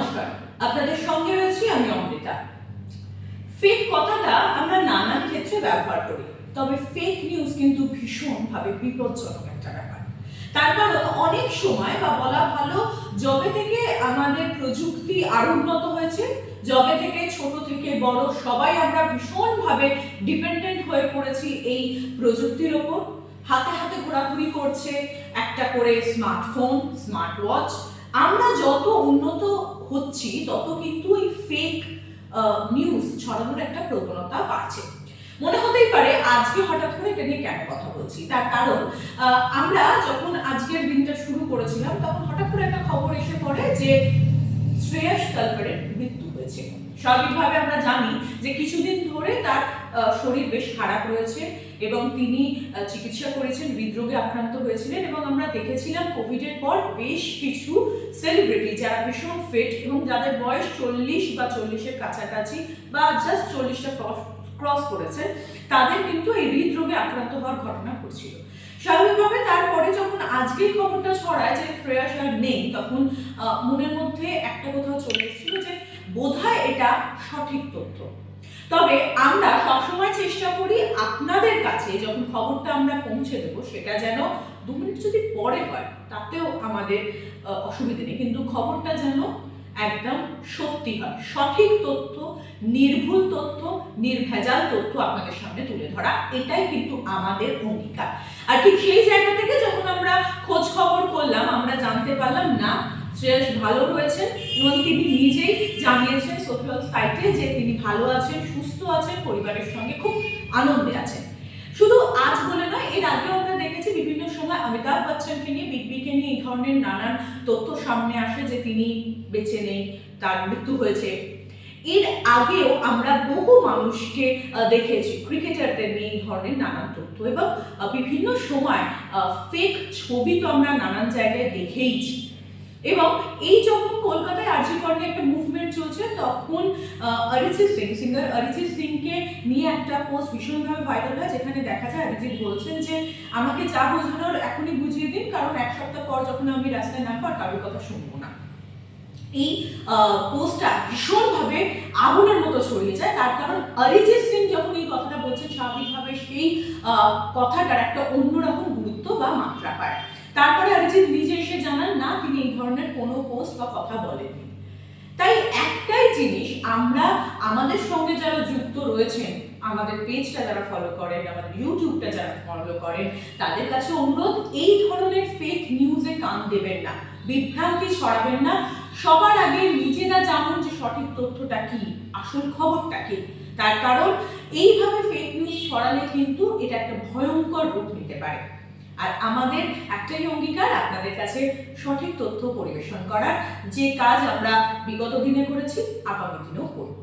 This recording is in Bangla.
নমস্কার, আপনাদের সঙ্গে রয়েছি আমি অমৃতা। ফেক কথাটা আমরা নানান ক্ষেত্রে ব্যবহার করি, তবে ফেক নিউজ কিন্তু ভীষণভাবে বিপজ্জনক একটা ব্যাপার। তার কারণ অনেক সময় বা বলা ভালো, যবে থেকে আমাদের প্রযুক্তি আরো উন্নত হয়েছে, যবে থেকে ছোট থেকে বড় সবাই আমরা ভীষণভাবে ডিপেন্ডেন্ট হয়ে পড়েছি এই প্রযুক্তির ওপর। হাতে হাতে ঘোরাঘুরি করছে একটা করে স্মার্টফোন, স্মার্ট ওয়াচ। আমরা যত উন্নত হচ্ছি তত কিন্তু এই ফেক নিউজ ছড়ানোর একটা প্রবণতা বাড়ছে। মনে হতেই পারে আজকে হঠাৎ করে এটা নিয়ে কেন কথা বলছি, তার কারণ আমরা যখন আজকের দিনটা শুরু করেছিলাম তখন হঠাৎ করে একটা খবর এসে পড়ে যে শ্রেয়াস তালপরের মৃত্যু হয়েছে। স্বাভাবিকভাবে আমরা জানি যে কিছুদিন ধরে তার শরীর বেশ খারাপ রয়েছে এবং তিনি চিকিৎসা করেছেন, হৃদরোগে আক্রান্ত হয়েছিলেন এবং আমরা দেখেছিলাম কোভিডের পর বেশ কিছু সেলিব্রিটি যারা ভীষণ ফিট এবং যাদের বয়স 40 বা 40-এর কাছাকাছি বা জাস্ট 40টা ক্রস করেছে, তাদের কিন্তু এই হৃদরোগে আক্রান্ত হওয়ার ঘটনা ঘটছিল। স্বাভাবিকভাবে তারপরে যখন আজকে খবরটা ছড়ায় যে শ্রেয়াস আর নেই, তখন মনের মধ্যে একটা কোথাও চলে এসেছিল যে বোধহয় এটা সঠিক তথ্য। তবে আমরা সবসময় চেষ্টা করি আপনাদের কাছে যখন খবরটা আমরা পৌঁছে দেবো সেটা যেন 2 মিনিট যদি পরে হয় তাতেও আমাদের অসুবিধা নেই, কিন্তু খবরটা যেন একদম সত্যি হয়, সঠিক তথ্য, নির্ভুল তথ্য, নির্ভেজাল তথ্য আপনাদের সামনে তুলে ধরা, এটাই কিন্তু আমাদের অঙ্গীকার। আর ঠিক সেই জায়গা থেকে যখন আমরা খোঁজ খবর করলাম, আমরা জানতে পারলাম না শ্রেয়াস ভালো রয়েছেন এবং তিনি নিজেই জানিয়েছেন সোশ্যাল সাইটে যে তিনি ভালো আছেন, সুস্থ আছেন, পরিবারের সঙ্গে খুব আনন্দে আছেন। শুধু আজ বলে নয়, এর আগেও আমরা দেখেছি বিভিন্ন সময় অমিতাভ বচ্চনকে নিয়ে, বিগ বিকে নিয়ে এই ধরনের নানান তথ্য সামনে আসে যে তিনি বেঁচে নেই, তার মৃত্যু হয়েছে। এর আগেও আমরা বহু মানুষকে দেখেছি, ক্রিকেটারদের নিয়ে এই ধরনের নানান তথ্য, এবং বিভিন্ন সময় ফেক ছবি তো আমরা নানান জায়গায় দেখেইছি। এবং এই যখন কলকাতায় আরজি কর নিয়ে একটা মুভমেন্ট চলছে, তখন অরিজিৎ সিং, সিঙ্গার অরিজিৎ সিংকে নিয়ে একটা পোস্ট ভীষণভাবে ভাইরাল হয়, যেখানে দেখা যায় অরিজিৎ বলছেন যে আমাকে যা বোঝানোর এখনই বুঝিয়ে দিন, কারণ 1 সপ্তাহ পর যখন আমি রাস্তায় নামবো আর কারোর কথা শুনবো না। এই পোস্টটা ভীষণভাবে আগুনের মতো ছড়িয়ে যায়, তার কারণ অরিজিৎ সিং যখন এই কথাটা বলছেন স্বাভাবিকভাবে সেই কথাটার একটা অন্যরকম গুরুত্ব বা মাত্রা পায়। তারপরে অরিজিৎ নিজে এসে জানান না, তিনি এই ধরনের কোনো পোস্ট বা কথা বলেননি। তাই একটাই জিনিস, আমরা আমাদের সঙ্গে যারা যুক্ত রয়েছেন, আমাদের পেজটা যারা ফলো করেন, আমাদের ইউটিউবটা যারা ফলো করেন, তাদের কাছে অনুরোধ, এই ধরনের ফেক নিউজে কান দেবেন না, বিভ্রান্তি ছড়াবেন না। সবার আগে নিজেরা জানুন যে সঠিক তথ্যটা কি, আসল খবরটা কি। তার কারণ এইভাবে ফেক নিউজ ছড়ালে কিন্তু এটা একটা ভয়ঙ্কর রূপ নিতে পারে। আর আমাদের একটাই অঙ্গীকার, আপনাদের কাছে সঠিক তথ্য পরিবেশন করার, যে কাজ আমরা বিগত দিনে করেছি, আগামী দিনেও করব।